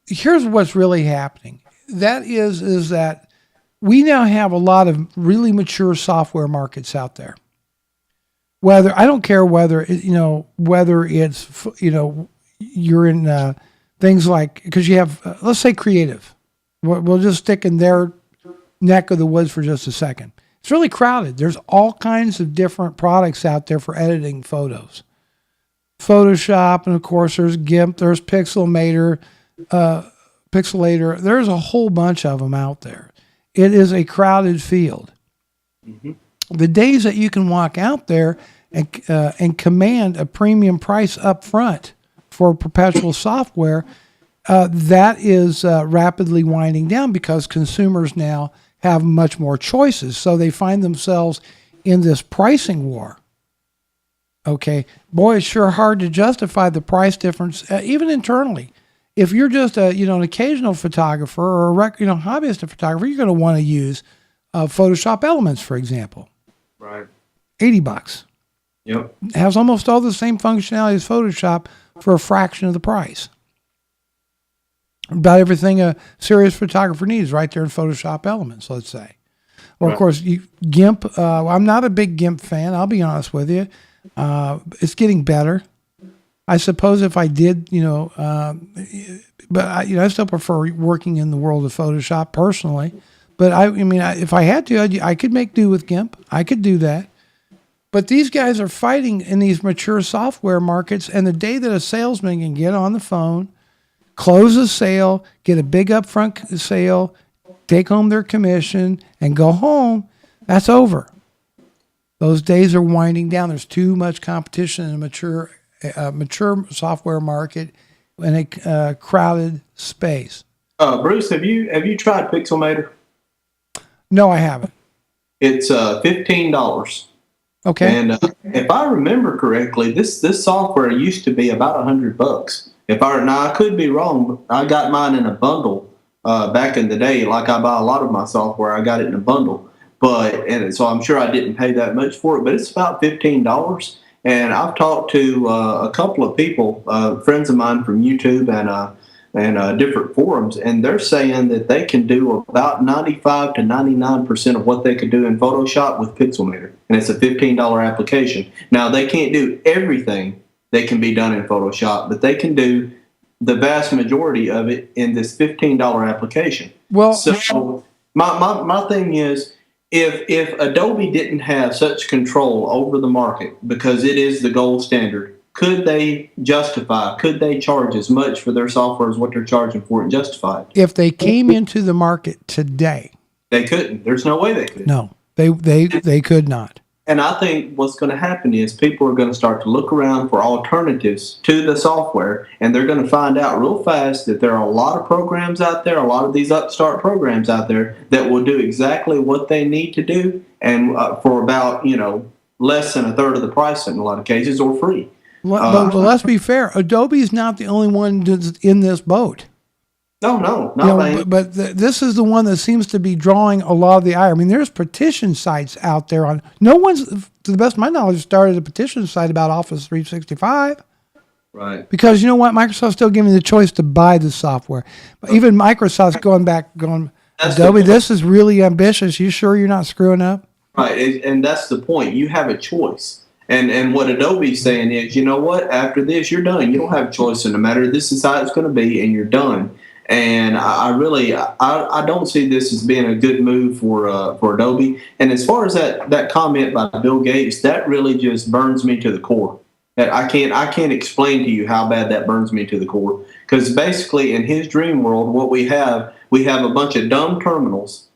here's what's really happening. That is that we now have a lot of really mature software markets out there. I don't care whether it's you're in things like, because you have let's say creative. We'll just stick in their neck of the woods for just a second. It's really crowded. There's all kinds of different products out there for editing photos. Photoshop, and of course there's GIMP, there's Pixelmator, Pixelator. There's a whole bunch of them out there. It is a crowded field. Mm-hmm. The days that you can walk out there and command a premium price up front for perpetual software, that is rapidly winding down because consumers now have much more choices. So they find themselves in this pricing war. Okay, boy, it's sure hard to justify the price difference, even internally. If you're just an occasional photographer or a hobbyist photographer, you're going to want to use Photoshop Elements, for example. Right. $80. Yep. It has almost all the same functionality as Photoshop for a fraction of the price. About everything a serious photographer needs right there in Photoshop Elements, let's say. Or, of course, GIMP. I'm not a big GIMP fan, I'll be honest with you. It's getting better. I suppose if I did, but I still prefer working in the world of Photoshop personally. But if I had to, I could make do with GIMP. I could do that. But these guys are fighting in these mature software markets, and the day that a salesman can get on the phone, close a sale, get a big upfront sale, take home their commission, and go home, that's over. Those days are winding down. There's too much competition in a mature software market, in a crowded space. Bruce, have you tried Pixelmator? No, I haven't. It's $15. Okay. And if I remember correctly, this software used to be about $100. Now I could be wrong, but I got mine in a bundle back in the day. Like I buy a lot of my software, I got it in a bundle. So I'm sure I didn't pay that much for it, but it's about $15. And I've talked to a couple of people, friends of mine from YouTube and different forums, and they're saying that they can do about 95 to 99% of what they could do in Photoshop with Pixelmator, and it's a $15 application. Now, they can't do everything that can be done in Photoshop, but they can do the vast majority of it in this $15 application. Well, so my thing is, if Adobe didn't have such control over the market, because it is the gold standard, could they charge as much for their software as what they're charging for it and justify it? If they came into the market today, they couldn't. There's no way they could. No, they could not. And I think what's going to happen is people are going to start to look around for alternatives to the software, and they're going to find out real fast that there are a lot of programs out there, a lot of these upstart programs out there that will do exactly what they need to do, and for about less than a third of the price in a lot of cases, or free. But let's be fair. Adobe's not the only one that's in this boat. No, but this is the one that seems to be drawing a lot of the ire. I mean, there's petition sites out there on. No one's, to the best of my knowledge, started a petition site about Office 365. Right. Because you know what, Microsoft's still giving you the choice to buy the software. But even Microsoft's going, Adobe, this is really ambitious. You sure you're not screwing up? Right, and that's the point. You have a choice. And what Adobe's saying is, you know what? After this, you're done. You don't have a choice in the matter. This is how it's going to be, and you're done. And I don't see this as being a good move for Adobe. And as far as that comment by Bill Gates, that really just burns me to the core. I can't explain to you how bad that burns me to the core. Because basically, in his dream world, what we have a bunch of dumb terminals.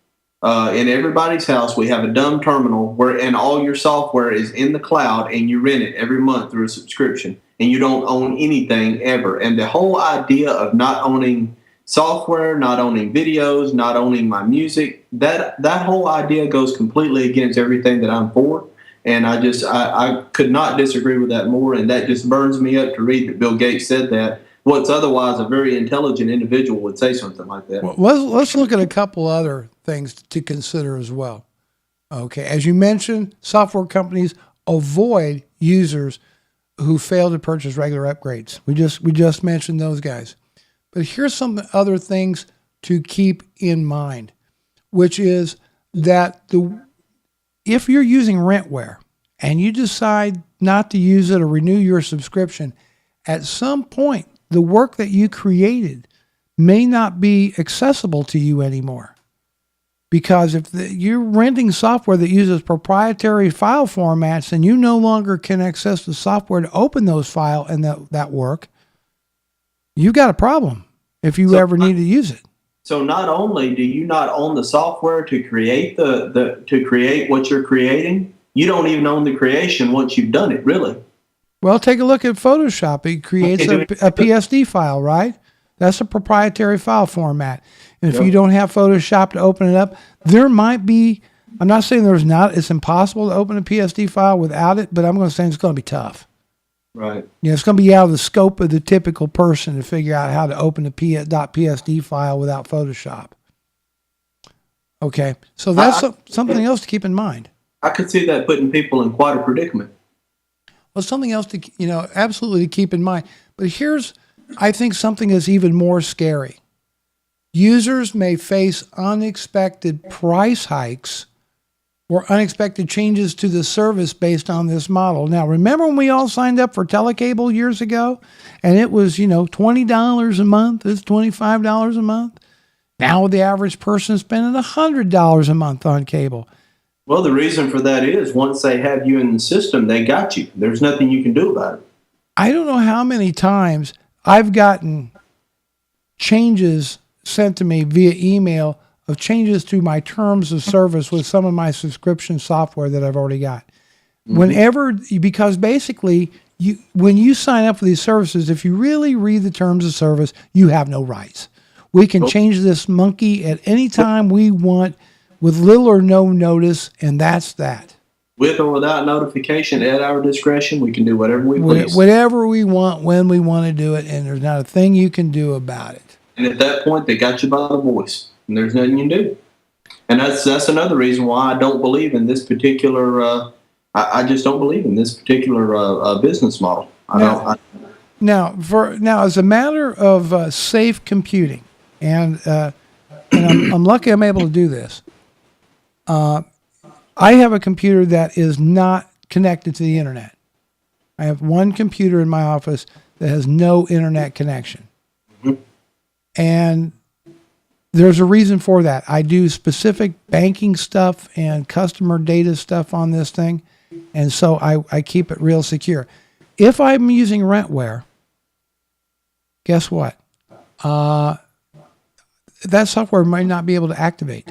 In everybody's house, we have a dumb terminal and all your software is in the cloud, and you rent it every month through a subscription, and you don't own anything ever. And the whole idea of not owning software, not owning videos, not owning my music, that whole idea goes completely against everything that I'm for. And I could not disagree with that more. And that just burns me up to read that Bill Gates said that. What's otherwise a very intelligent individual would say something like that. Well, let's look at a couple other things to consider as well. Okay, as you mentioned, software companies avoid users who fail to purchase regular upgrades. We just mentioned those guys. But here's some other things to keep in mind, which is that if you're using Rentalware and you decide not to use it or renew your subscription, at some point, the work that you created may not be accessible to you anymore. Because if you're renting software that uses proprietary file formats and you no longer can access the software to open those files and that work, you've got a problem if you ever need to use it. So not only do you not own the software to create to create what you're creating, you don't even own the creation once you've done it, really. Well, take a look at Photoshop. It creates a PSD file, right? That's a proprietary file format. And if you don't have Photoshop to open it up, there might be, I'm not saying there's not, it's impossible to open a PSD file without it, but I'm going to say it's going to be tough. Right. It's going to be out of the scope of the typical person to figure out how to open a .psd file without Photoshop. Okay, so that's something else to keep in mind. I could see that putting people in quite a predicament. Well, something else to, absolutely to keep in mind. But here's, I think, something that's even more scary. Users may face unexpected price hikes or unexpected changes to the service based on this model. Now, remember when we all signed up for telecable years ago and it was, $20 a month, it's $25 a month? Now the average person is spending $100 a month on cable. Well, the reason for that is once they have you in the system, they got you. There's nothing you can do about it. I don't know how many times I've gotten changes sent to me via email of changes to my terms of service with some of my subscription software that I've already got. Mm-hmm. Because basically when you sign up for these services, if you really read the terms of service, you have no rights. We can change this monkey at any time we want with little or no notice, and that's that. With or without notification, at our discretion, we can do whatever we please. Whatever we want, when we want to do it, and there's not a thing you can do about it. And at that point, they got you by the voice, and there's nothing you can do. And that's another reason why I don't believe in this particular. I just don't believe in this particular business model. Now, as a matter of safe computing, and I'm lucky I'm able to do this. I have a computer that is not connected to the internet. I have one computer in my office that has no internet connection. Mm-hmm. And there's a reason for that. I do specific banking stuff and customer data stuff on this thing. And so I keep it real secure. If I'm using Rentalware, guess what? That software might not be able to activate.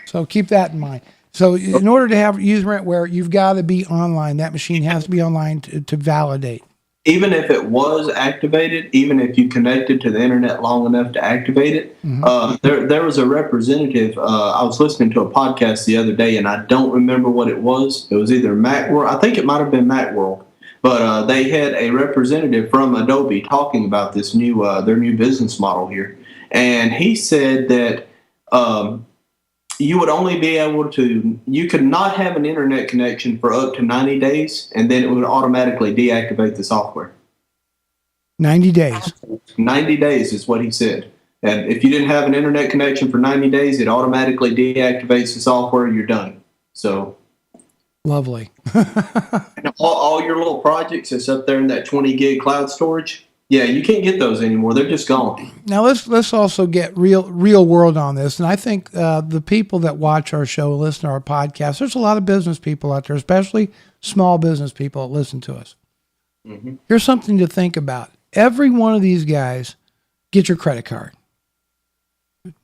So keep that in mind. So in order to use Rentalware, you've got to be online. That machine has to be online to validate. Even if it was activated, even if you connected to the internet long enough to activate it, there was a representative. I was listening to a podcast the other day, and I don't remember what it was. It was either Macworld. I think it might have been Macworld. But they had a representative from Adobe talking about this their new business model here. And he said that you would only be able to, you could not have an internet connection for up to 90 days, and then it would automatically deactivate the software. 90 days. 90 days is what he said. And if you didn't have an internet connection for 90 days, it automatically deactivates the software, you're done. So. Lovely. And all your little projects that's up there in that 20 gig cloud storage, yeah, you can't get those anymore. They're just gone. Now let's also get real world on this. And I think the people that watch our show, listen to our podcast, there's a lot of business people out there, especially small business people that listen to us. Mm-hmm. Here's something to think about. Every one of these guys, get your credit card.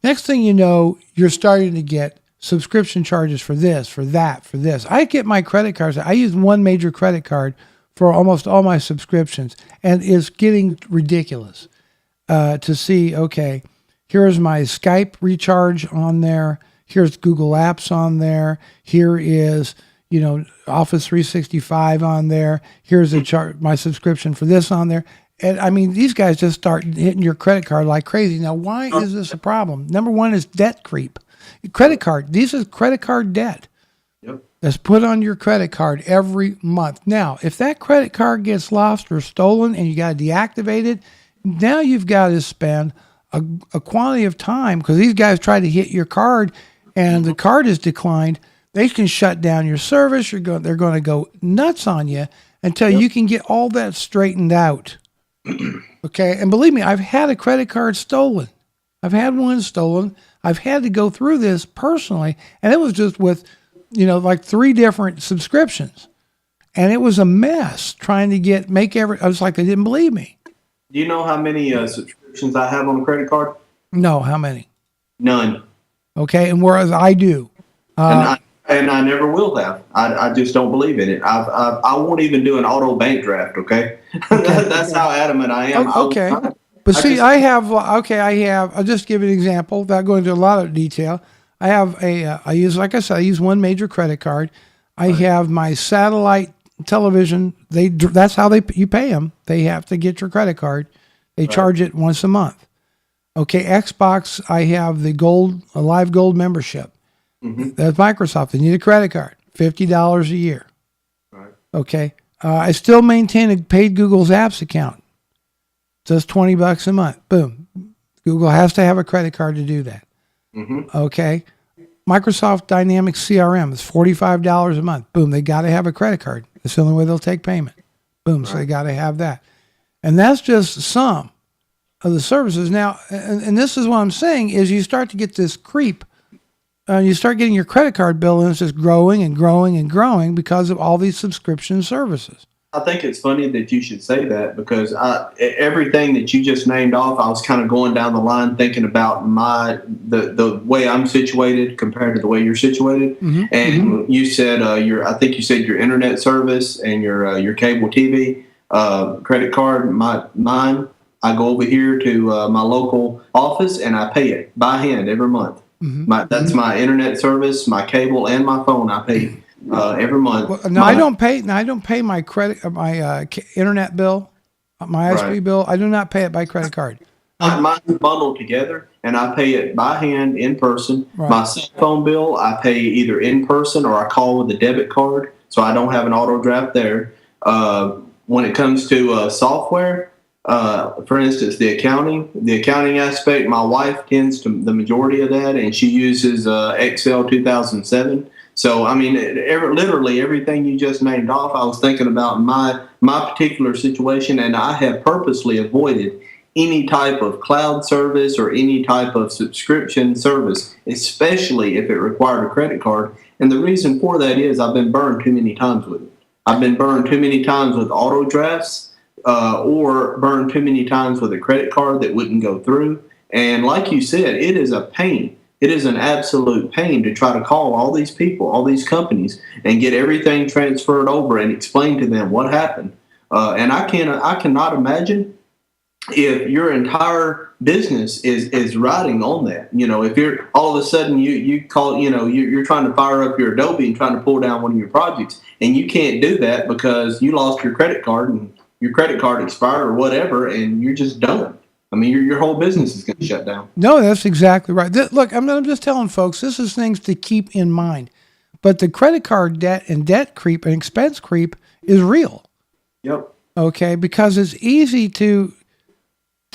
Next thing you know, you're starting to get subscription charges for this, for that, for this. I get my credit cards. I use one major credit card for almost all my subscriptions, and it's getting ridiculous to see, okay, here's my Skype recharge on there, here's Google Apps on there, here is, Office 365 on there, here's my subscription for this on there. And I mean, these guys just start hitting your credit card like crazy. Now, why is this a problem? Number one is debt creep. Credit card, this is credit card debt. That's put on your credit card every month. Now, if that credit card gets lost or stolen and you got to deactivate it, now you've got to spend a quantity of time, because these guys try to hit your card and the card is declined. They can shut down your service. They're going to go nuts on you until you can get all that straightened out. Okay, and believe me, I've had a credit card stolen. I've had one stolen. I've had to go through this personally, and it was just with like 3 different subscriptions. And it was a mess trying to I was like, they didn't believe me. Do you know how many subscriptions I have on a credit card? No, how many? None. Okay, and whereas I do. And I never will have. I just don't believe in it. I won't even do an auto bank draft, okay? That's how adamant I am. Okay. But see, I'll just give you an example without going into a lot of detail. I have I use one major credit card. I have my satellite television. That's how you pay them. They have to get your credit card. They charge it once a month. Okay, Xbox, I have a Live Gold membership. Mm-hmm. That's Microsoft. They need a credit card, $50 a year. Right. Okay, I still maintain a paid Google's Apps account. Just $20 a month. Boom. Google has to have a credit card to do that. Mm-hmm. Okay. Microsoft Dynamics CRM is $45 a month. Boom. They got to have a credit card. That's the only way they'll take payment. Boom. Right. So they got to have that. And that's just some of the services. Now, and this is what I'm saying, is you start to get this creep. You start getting your credit card bill, and it's just growing and growing and growing because of all these subscription services. I think it's funny that you should say that because everything that you just named off, I was kind of going down the line thinking about the way I'm situated compared to the way you're situated. Mm-hmm. And you said I think you said your internet service and your cable TV, credit card. Mine, I go over here to my local office and I pay it by hand every month. Mm-hmm. That's my internet service, my cable, and my phone. I pay every month. Well, no, I don't pay. No, I don't pay my internet bill, my ISP bill. I do not pay it by credit card. Mine's bundled together, and I pay it by hand in person. Right. My cell phone bill, I pay either in person or I call with a debit card, so I don't have an auto draft there. When it comes to software, for instance, the accounting aspect, my wife tends to the majority of that, and she uses Excel 2007. So, I mean, literally everything you just named off, I was thinking about my particular situation, and I have purposely avoided any type of cloud service or any type of subscription service, especially if it required a credit card. And the reason for that is I've been burned too many times with it. I've been burned too many times with auto drafts or burned too many times with a credit card that wouldn't go through. And like you said, it is a pain. It is an absolute pain to try to call all these people, all these companies, and get everything transferred over and explain to them what happened. And I cannot imagine if your entire business is riding on that. You know, if you're all of a sudden you call, you know, you're trying to fire up your Adobe and trying to pull down one of your projects, and you can't do that because you lost your credit card and your credit card expired or whatever, and you're just done. I mean, your whole business is going to shut down. No, that's exactly right. Look, I'm just telling folks, this is things to keep in mind. But the credit card debt and debt creep and expense creep is real. Yep. Okay, because it's easy to,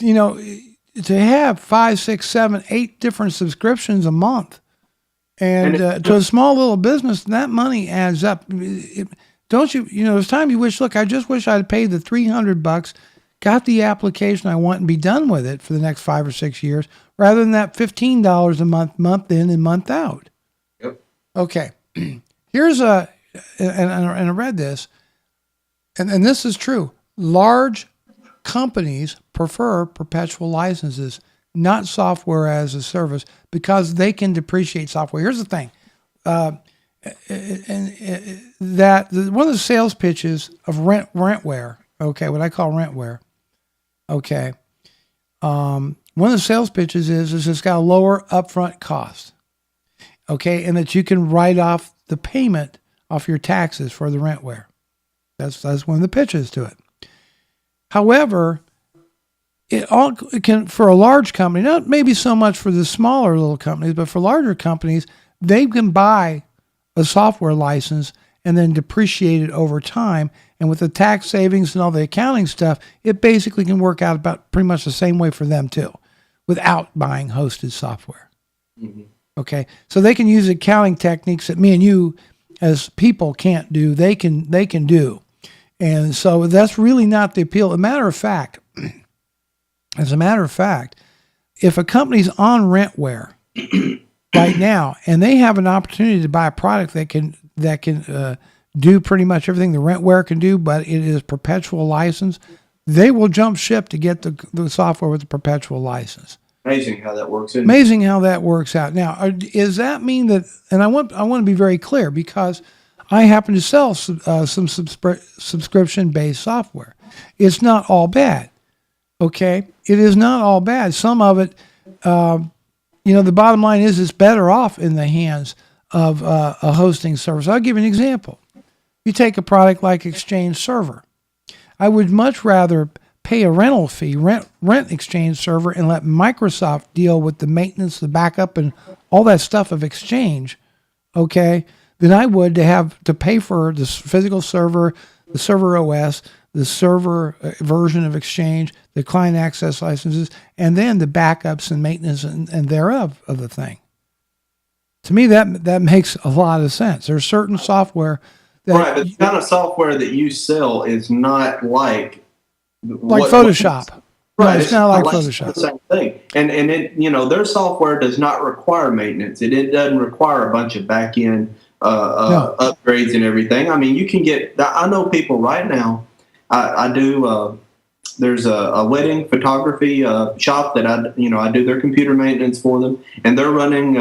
you know, to have 5, 6, 7, 8 different subscriptions a month, and to a small little business, that money adds up. Don't you? You know, there's time you wish. Look, I just wish I'd paid the $300, got the application I want, and be done with it for the next 5 or 6 years, rather than that $15 a month in and month out. Yep. Okay, here's and I read this, and this is true. Large companies prefer perpetual licenses, not software as a service, because they can depreciate software. Here's the thing. One of the sales pitches of Rentware, okay, what I call Rentware, okay, one of the sales pitches is it's got a lower upfront cost, okay, and that you can write off the payment off your taxes for the Rentware. That's one of the pitches to it. However, it can, for a large company, not maybe so much for the smaller little companies, but for larger companies, they can buy a software license and then depreciate it over time. And with the tax savings and all the accounting stuff, it basically can work out about pretty much the same way for them too, without buying hosted software. Mm-hmm. Okay, so they can use accounting techniques that me and you, as people, can't do. They can do. And so that's really not the appeal. As a matter of fact, if a company's on Rentware right now and they have an opportunity to buy a product that can do pretty much everything the Rentware can do, but it is perpetual license, they will jump ship to get the software with the perpetual license. Amazing how that works. Amazing how that works out. Now, does that mean that? And I want to be very clear, because I happen to sell some subscription-based software. It's not all bad, okay? It is not all bad. Some of it, the bottom line is it's better off in the hands of a hosting service. I'll give you an example. You take a product like Exchange Server. I would much rather pay a rental fee, rent Exchange Server, and let Microsoft deal with the maintenance, the backup, and all that stuff of Exchange, okay, than I would to have to pay for the physical server, the server OS, the server version of Exchange, the client access licenses, and then the backups and maintenance and thereof of the thing. To me, that makes a lot of sense. There's certain software that... Right, but the kind of software that you sell is not like Photoshop. Right, no, it's not like Photoshop. The same thing, and it, their software does not require maintenance. It doesn't require a bunch of back end No. upgrades and everything. I mean, you can get. I know people right now. I do. There's a wedding photography shop that I do their computer maintenance for them, and they're running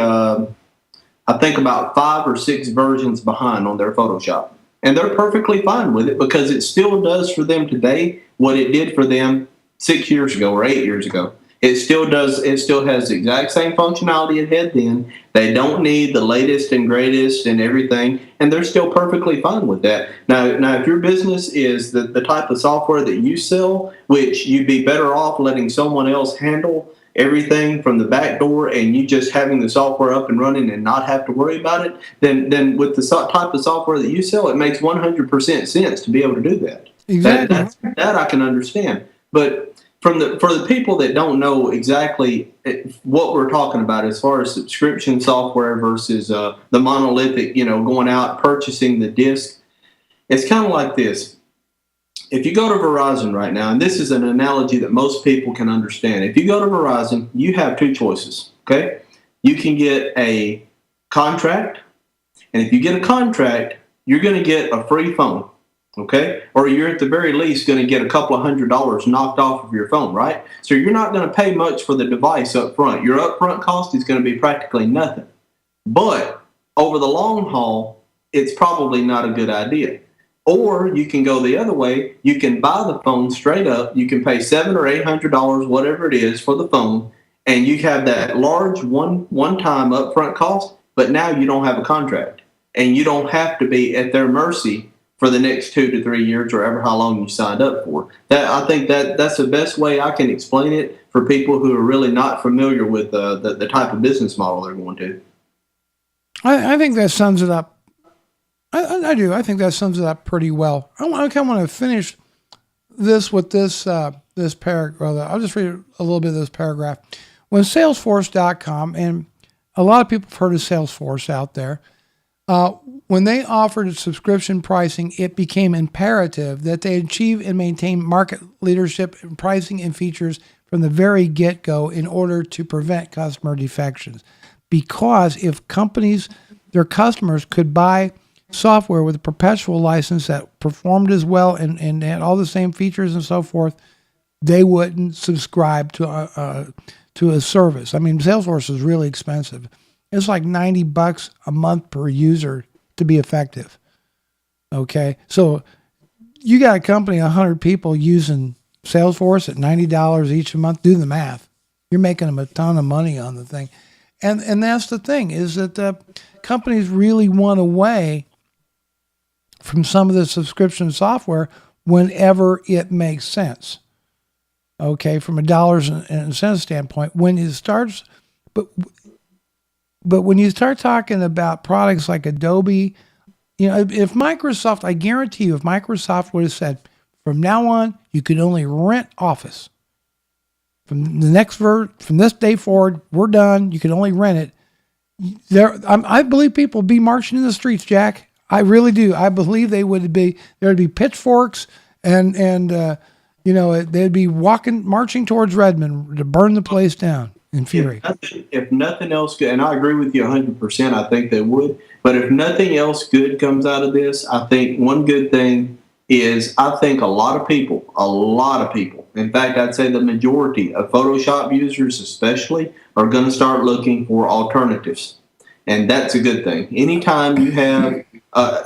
I think about 5 or 6 versions behind on their Photoshop, and they're perfectly fine with it because it still does for them today what it did for them 6 years ago or 8 years ago. It still does. It still has the exact same functionality it had then. They don't need the latest and greatest and everything, and they're still perfectly fine with that. Now, if your business is the type of software that you sell, which you'd be better off letting someone else handle everything from the back door, and you just having the software up and running and not have to worry about it, then with the type of software that you sell, it makes 100% sense to be able to do that. Exactly. That I can understand, but for the people that don't know exactly what we're talking about as far as subscription software versus the monolithic, going out purchasing the disc, it's kind of like this. If you go to Verizon right now, and this is an analogy that most people can understand. If you go to Verizon, you have 2 choices. Okay, you can get a contract, and if you get a contract, you're going to get a free phone. Okay, or you're at the very least going to get a couple of $100 knocked off of your phone, right? So you're not going to pay much for the device up front. Your upfront cost is going to be practically nothing. But over the long haul, it's probably not a good idea. Or you can go the other way. You can buy the phone straight up. You can pay $700 or $800, whatever it is, for the phone, and you have that large one-time upfront cost. But now you don't have a contract, and you don't have to be at their mercy for the next 2 to 3 years, or ever how long you signed up for. I think that's the best way I can explain it for people who are really not familiar with the type of business model they're going to. I think that sums it up. I do. I think that sums it up pretty well. I want to finish this with this paragraph. I'll just read a little bit of this paragraph. When Salesforce.com, and a lot of people have heard of Salesforce out there, when they offered subscription pricing, it became imperative that they achieve and maintain market leadership in pricing and features from the very get-go in order to prevent customer defections. Because if their customers could buy software with a perpetual license that performed as well and had all the same features and so forth, they wouldn't subscribe to a service. I mean, Salesforce is really expensive. It's like $90 a month per user to be effective. Okay, so you got a company, 100 people using Salesforce at $90 each a month. Do the math. You're making them a ton of money on the thing, and that's the thing, is that companies really want away from some of the subscription software whenever it makes sense. Okay, from a dollars and cents standpoint, when it starts, but when you start talking about products like Adobe, if Microsoft, I guarantee you, if Microsoft would have said, from now on, you can only rent Office. From this day forward, we're done. You can only rent it. I believe people would be marching in the streets, Jack. I really do. I believe there would be pitchforks and they'd be marching towards Redmond to burn the place down in fury. If nothing else good, and I agree with you 100%, I think they would. But if nothing else good comes out of this, I think one good thing is I think a lot of people, in fact, I'd say the majority of Photoshop users especially, are going to start looking for alternatives. And that's a good thing. Anytime you have a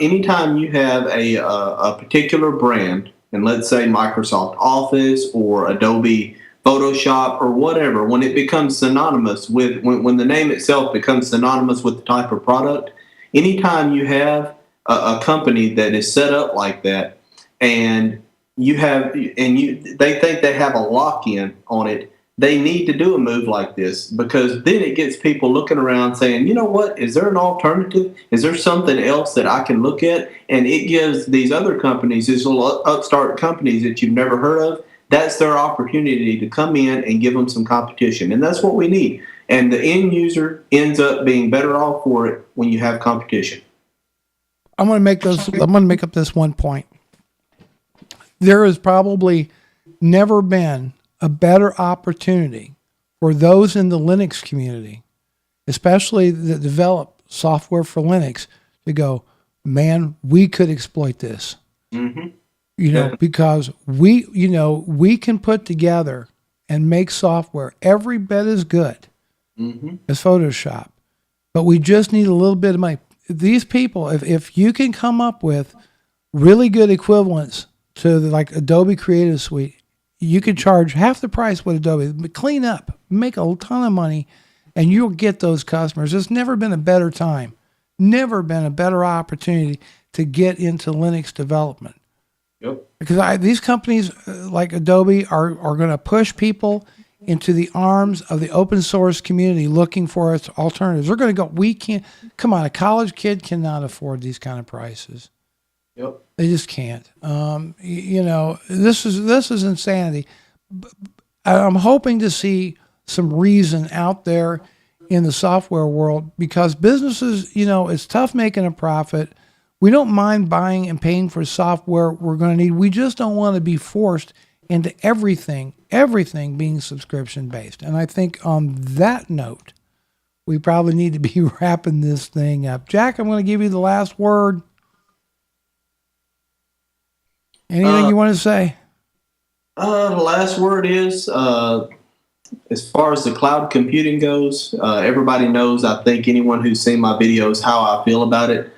particular brand, and let's say Microsoft Office or Adobe Photoshop or whatever, when it becomes synonymous with, when the name itself becomes synonymous with the type of product, anytime you have a company that is set up like that, and they think they have a lock-in on it, they need to do a move like this, because then it gets people looking around saying, you know what, is there an alternative? Is there something else that I can look at? And it gives these other companies, these little upstart companies that you've never heard of, that's their opportunity to come in and give them some competition. And that's what we need. And the end user ends up being better off for it when you have competition. I'm going to make up this one point. There has probably never been a better opportunity for those in the Linux community, especially that develop software for Linux, to go, man, we could exploit this. Mm-hmm. Because we can put together and make software every bit as good as Photoshop, but we just need a little bit of money. These people, if you can come up with really good equivalents to like Adobe Creative Suite, you could charge half the price what Adobe, but clean up, make a ton of money, and you'll get those customers. There's never been a better time, never been a better opportunity to get into Linux development. Yep. Because these companies like Adobe are going to push people into the arms of the open source community looking for its alternatives. They're going to go, we can't, come on, a college kid cannot afford these kind of prices. Yep. They just can't. This is insanity. I'm hoping to see some reason out there in the software world because businesses, it's tough making a profit. We don't mind buying and paying for software we're going to need. We just don't want to be forced into everything being subscription based. And I think on that note, we probably need to be wrapping this thing up. Jack, I'm going to give you the last word. Anything you want to say? The last word is, as far as the cloud computing goes, everybody knows, I think anyone who's seen my videos, how I feel about it.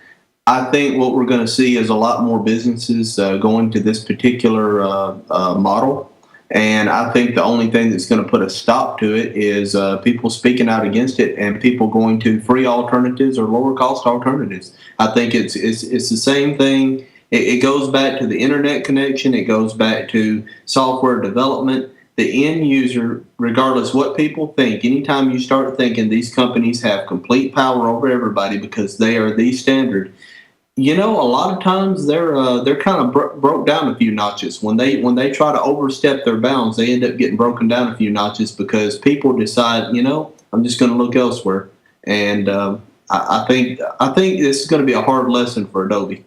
I think what we're going to see is a lot more businesses going to this particular model. And I think the only thing that's going to put a stop to it is people speaking out against it and people going to free alternatives or lower cost alternatives. I think it's the same thing. It goes back to the internet connection. It goes back to software development. The end user, regardless what people think, anytime you start thinking these companies have complete power over everybody because they are the standard, a lot of times they're kind of broke down a few notches. When they try to overstep their bounds, they end up getting broken down a few notches because people decide, I'm just going to look elsewhere. And I think this is going to be a hard lesson for Adobe.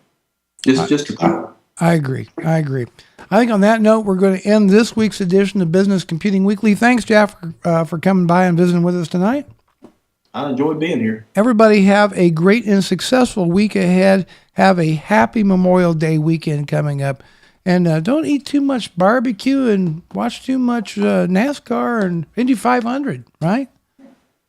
I agree. I think on that note, we're going to end this week's edition of Business Computing Weekly. Thanks, Jeff, for coming by and visiting with us tonight. I enjoyed being here. Everybody have a great and successful week ahead. Have a happy Memorial Day weekend coming up. And don't eat too much barbecue and watch too much NASCAR and Indy 500, right?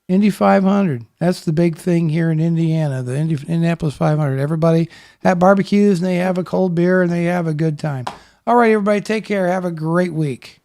Indy 500. That's the big thing here in Indiana, the Indianapolis 500. Everybody have barbecues and they have a cold beer and they have a good time. All right, everybody, take care. Have a great week.